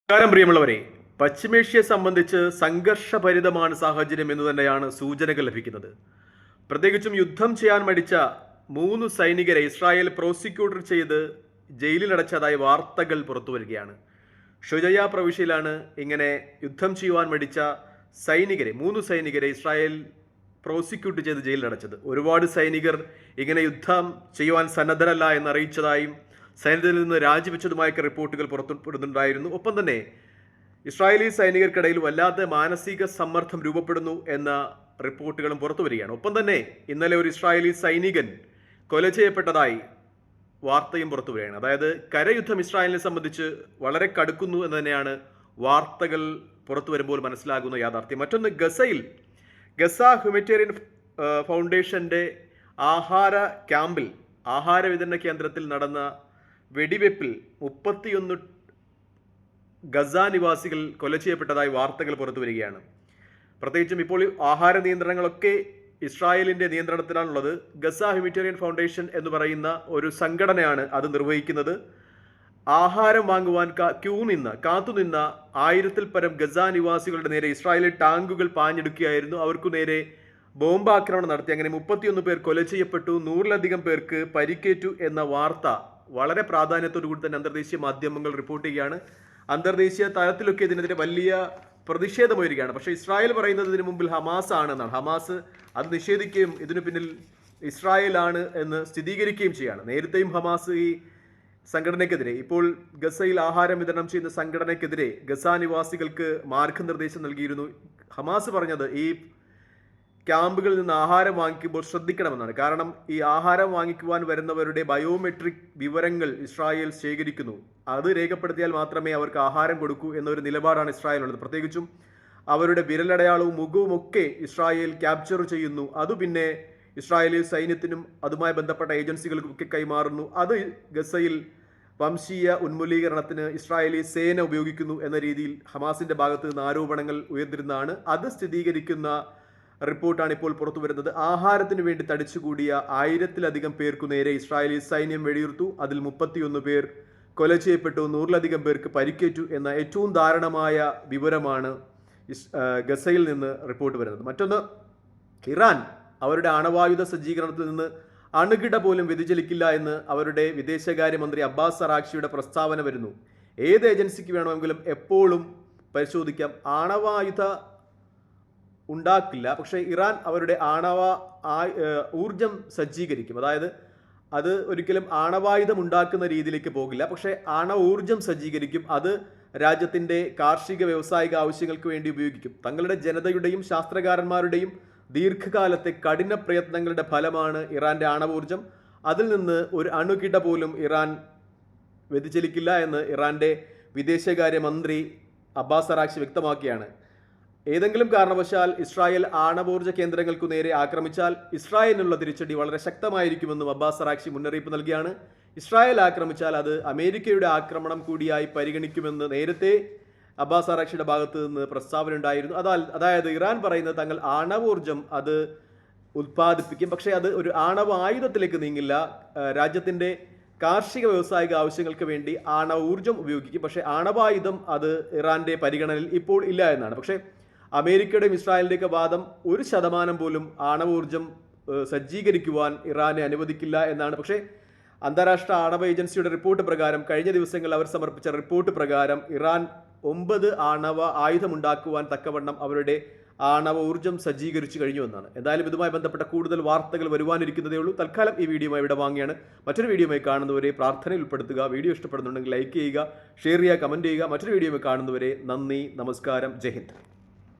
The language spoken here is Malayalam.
നമസ്കാരം പ്രിയമുള്ളവരെ, പശ്ചിമേഷ്യയെ സംബന്ധിച്ച് സംഘർഷഭരിതമാണ് സാഹചര്യം എന്ന് തന്നെയാണ് സൂചനകൾ ലഭിക്കുന്നത്. പ്രത്യേകിച്ചും യുദ്ധം ചെയ്യാൻ മടിച്ച 3 സൈനികരെ ഇസ്രായേൽ പ്രോസിക്യൂട്ടർ ചെയ്ത് ജയിലിലടച്ചതായി വാർത്തകൾ പുറത്തു വരികയാണ്. ഷുജയ പ്രവിശ്യയിലാണ് ഇങ്ങനെ യുദ്ധം ചെയ്യുവാൻ മടിച്ച 3 സൈനികരെ ഇസ്രായേൽ പ്രോസിക്യൂട്ട് ചെയ്ത് ജയിലിലടച്ചത്. ഒരുപാട് സൈനികർ ഇങ്ങനെ യുദ്ധം ചെയ്യുവാൻ സന്നദ്ധരല്ല എന്നറിയിച്ചതായും സൈന്യത്തിൽ നിന്ന് രാജിവെച്ചതുമായൊക്കെ റിപ്പോർട്ടുകൾ പുറത്തുവിടുന്നുണ്ടായിരുന്നു. ഒപ്പം തന്നെ ഇസ്രായേലി സൈനികർക്കിടയിൽ വല്ലാത്ത മാനസിക സമ്മർദ്ദം രൂപപ്പെടുന്നു എന്ന റിപ്പോർട്ടുകളും പുറത്തു വരികയാണ്. ഒപ്പം തന്നെ ഇന്നലെ ഒരു ഇസ്രായേലി സൈനികൻ കൊല ചെയ്യപ്പെട്ടതായി വാർത്തയും പുറത്തു വരികയാണ്. അതായത് കരയുദ്ധം ഇസ്രായേലിനെ സംബന്ധിച്ച് വളരെ കടുക്കുന്നു എന്ന് തന്നെയാണ് വാർത്തകൾ പുറത്തു വരുമ്പോൾ മനസ്സിലാകുന്ന യാഥാർത്ഥ്യം. മറ്റൊന്ന്, ഗസ ഹ്യൂമനിറ്റേറിയൻ ഫൗണ്ടേഷന്റെ ആഹാര വിതരണ കേന്ദ്രത്തിൽ നടന്ന വെടിവെപ്പിൽ 31 ഗസ നിവാസികൾ കൊല ചെയ്യപ്പെട്ടതായി വാർത്തകൾ പുറത്തു വരികയാണ്. പ്രത്യേകിച്ചും ഇപ്പോൾ ആഹാര നിയന്ത്രണങ്ങളൊക്കെ ഇസ്രായേലിന്റെ നിയന്ത്രണത്തിലാണുള്ളത്. ഗസ ഹ്യൂമനിറ്റേറിയൻ ഫൗണ്ടേഷൻ എന്ന് പറയുന്ന ഒരു സംഘടനയാണ് അത് നിർവഹിക്കുന്നത്. ആഹാരം വാങ്ങുവാൻ കാത്തുനിന്ന 1000-ൽ പരം ഗസ നിവാസികളുടെ നേരെ ഇസ്രായേലി ടാങ്കുകൾ പാഞ്ഞെടുക്കുകയായിരുന്നു. അവർക്കു നേരെ ബോംബാക്രമണം നടത്തി. അങ്ങനെ 31 പേർ കൊല ചെയ്യപ്പെട്ടു, 100-ലധികം പേർക്ക് പരിക്കേറ്റു എന്ന വാർത്ത വളരെ പ്രാധാന്യത്തോടു കൂടി തന്നെ അന്തർദേശീയ മാധ്യമങ്ങൾ റിപ്പോർട്ട് ചെയ്യുകയാണ്. അന്തർദേശീയ തലത്തിലൊക്കെ ഇതിനെതിരെ വലിയ പ്രതിഷേധം ഉയരുകയാണ്. പക്ഷേ ഇസ്രായേൽ പറയുന്നത് ഇതിനു മുമ്പിൽ ഹമാസ് ആണെന്നാണ്. ഹമാസ് അത് നിഷേധിക്കുകയും ഇതിനു പിന്നിൽ ഇസ്രായേലാണ് എന്ന് സ്ഥിരീകരിക്കുകയും ചെയ്യുകയാണ്. നേരത്തെയും ഹമാസ് ഈ സംഘടനയ്ക്കെതിരെ, ഇപ്പോൾ ഗസയിൽ ആഹാരം വിതരണം ചെയ്യുന്ന സംഘടനയ്ക്കെതിരെ ഗസ നിവാസികൾക്ക് മാർഗനിർദ്ദേശം നൽകിയിരുന്നു. ഹമാസ് പറഞ്ഞത് ഈ ക്യാമ്പുകളിൽ നിന്ന് ആഹാരം വാങ്ങിക്കുമ്പോൾ ശ്രദ്ധിക്കണമെന്നാണ്. കാരണം ഈ ആഹാരം വാങ്ങിക്കുവാൻ വരുന്നവരുടെ ബയോമെട്രിക് വിവരങ്ങൾ ഇസ്രായേൽ ശേഖരിക്കുന്നു. അത് രേഖപ്പെടുത്തിയാൽ മാത്രമേ അവർക്ക് ആഹാരം കൊടുക്കൂ എന്നൊരു നിലപാടാണ് ഇസ്രായേലുള്ളത്. പ്രത്യേകിച്ചും അവരുടെ വിരലടയാളവും മുഖവും ഒക്കെ ഇസ്രായേൽ ക്യാപ്ചർ ചെയ്യുന്നു. അത് പിന്നെ ഇസ്രായേലി സൈന്യത്തിനും അതുമായി ബന്ധപ്പെട്ട ഏജൻസികൾക്കും ഒക്കെ കൈമാറുന്നു. അത് ഗസയിൽ വംശീയ ഉന്മൂലീകരണത്തിന് ഇസ്രായേലി സേന ഉപയോഗിക്കുന്നു എന്ന രീതിയിൽ ഹമാസിന്റെ ഭാഗത്ത് നിന്ന് ആരോപണങ്ങൾ ഉയർന്നിരുന്നതാണ്. അത് സ്ഥിരീകരിക്കുന്ന റിപ്പോർട്ടാണ് ഇപ്പോൾ പുറത്തു വരുന്നത്. ആഹാരത്തിന് വേണ്ടി തടിച്ചുകൂടിയ 1000-ലധികം പേർക്കു നേരെ ഇസ്രായേലി സൈന്യം വെടിയുർത്തു. അതിൽ 31 പേർ കൊല ചെയ്യപ്പെട്ടു, 100-ലധികം പേർക്ക് പരിക്കേറ്റു എന്ന ഏറ്റവും ദാരുണമായ വിവരമാണ് ഗസയിൽ നിന്ന് റിപ്പോർട്ട് വരുന്നത്. മറ്റൊന്ന്, ഇറാൻ അവരുടെ അണവായുധ സജ്ജീകരണത്തിൽ നിന്ന് അണുകിട പോലും വ്യതിചലിക്കില്ല എന്ന് അവരുടെ വിദേശകാര്യമന്ത്രി അബ്ബാസ് അറാഖ്ചിയുടെ പ്രസ്താവന വരുന്നു. ഏത് ഏജൻസിക്ക് വേണമെങ്കിലും എപ്പോഴും പരിശോധിക്കാം, ആണവായുധ ഉണ്ടാക്കില്ല, പക്ഷേ ഇറാൻ അവരുടെ ഊർജം സജ്ജീകരിക്കും. അതായത് അത് ഒരിക്കലും ആണവായുധം ഉണ്ടാക്കുന്ന രീതിയിലേക്ക് പോകില്ല, പക്ഷേ ഊർജം സജ്ജീകരിക്കും. അത് രാജ്യത്തിൻ്റെ കാർഷിക വ്യാവസായിക ആവശ്യങ്ങൾക്ക് വേണ്ടി ഉപയോഗിക്കും. തങ്ങളുടെ ജനതയുടെയും ശാസ്ത്രകാരന്മാരുടെയും ദീർഘകാലത്തെ കഠിന പ്രയത്നങ്ങളുടെ ഫലമാണ് ഇറാന്റെ ആണവോർജം. അതിൽ നിന്ന് ഒരു അണുകിട പോലും ഇറാൻ വ്യതിചലിക്കില്ല എന്ന് ഇറാന്റെ വിദേശകാര്യമന്ത്രി അബ്ബാസ് അറാഖ്ചി വ്യക്തമാക്കിയാണ്. ഏതെങ്കിലും കാരണവശാൽ ഇസ്രായേൽ ആണവോർജ കേന്ദ്രങ്ങൾക്കു നേരെ ആക്രമിച്ചാൽ ഇസ്രായേലിനുള്ള തിരിച്ചടി വളരെ ശക്തമായിരിക്കുമെന്നും അബ്ബാസ് അറാഖ്ചി മുന്നറിയിപ്പ് നൽകിയാണ്. ഇസ്രായേൽ ആക്രമിച്ചാൽ അത് അമേരിക്കയുടെ ആക്രമണം കൂടിയായി പരിഗണിക്കുമെന്ന് നേരത്തെ അബ്ബാസ് അറാഖ്ചിയുടെ ഭാഗത്ത് നിന്ന് പ്രസ്താവന ഉണ്ടായിരുന്നു. അതായത് ഇറാൻ പറയുന്നത് തങ്ങൾ ആണവോർജം അത് ഉത്പാദിപ്പിക്കും, പക്ഷേ അത് ഒരു ആണവായുധത്തിലേക്ക് നീങ്ങില്ല. രാജ്യത്തിൻ്റെ കാർഷിക വ്യാവസായിക ആവശ്യങ്ങൾക്ക് വേണ്ടി ഊർജം ഉപയോഗിക്കും, പക്ഷേ ആണവായുധം അത് ഇറാന്റെ പരിഗണനയിൽ ഇപ്പോൾ ഇല്ല എന്നാണ്. പക്ഷേ അമേരിക്കയുടെയും ഇസ്രായേലിൻ്റെയൊക്കെ വാദം 1% പോലും ആണവോർജം സജ്ജീകരിക്കുവാൻ ഇറാനെ അനുവദിക്കില്ല എന്നാണ്. പക്ഷേ അന്താരാഷ്ട്ര ആണവ ഏജൻസിയുടെ റിപ്പോർട്ട് പ്രകാരം, കഴിഞ്ഞ ദിവസങ്ങളിൽ അവർ സമർപ്പിച്ച റിപ്പോർട്ട് പ്രകാരം ഇറാൻ 9 ആണവ ആയുധമുണ്ടാക്കുവാൻ തക്കവണ്ണം അവരുടെ ആണവ ഊർജം സജ്ജീകരിച്ചു കഴിഞ്ഞു എന്നാണ്. എന്തായാലും ഇതുമായി ബന്ധപ്പെട്ട കൂടുതൽ വാർത്തകൾ വരുവാനിരിക്കുന്നതേ ഉള്ളൂ. തൽക്കാലം ഈ വീഡിയോയുമായി ഇവിടെ വാങ്ങിയാണ്. മറ്റൊരു വീഡിയോയുമായി കാണുന്നവരെ പ്രാർത്ഥനയിൽ ഉൾപ്പെടുത്തുക. വീഡിയോ ഇഷ്ടപ്പെടുന്നുണ്ടെങ്കിൽ ലൈക്ക് ചെയ്യുക, ഷെയർ ചെയ്യുക, കമൻറ്റ് ചെയ്യുക. മറ്റൊരു വീഡിയോയുമായി കാണുന്നവരെ നന്ദി, നമസ്കാരം, ജയ് ഹിന്ദ്.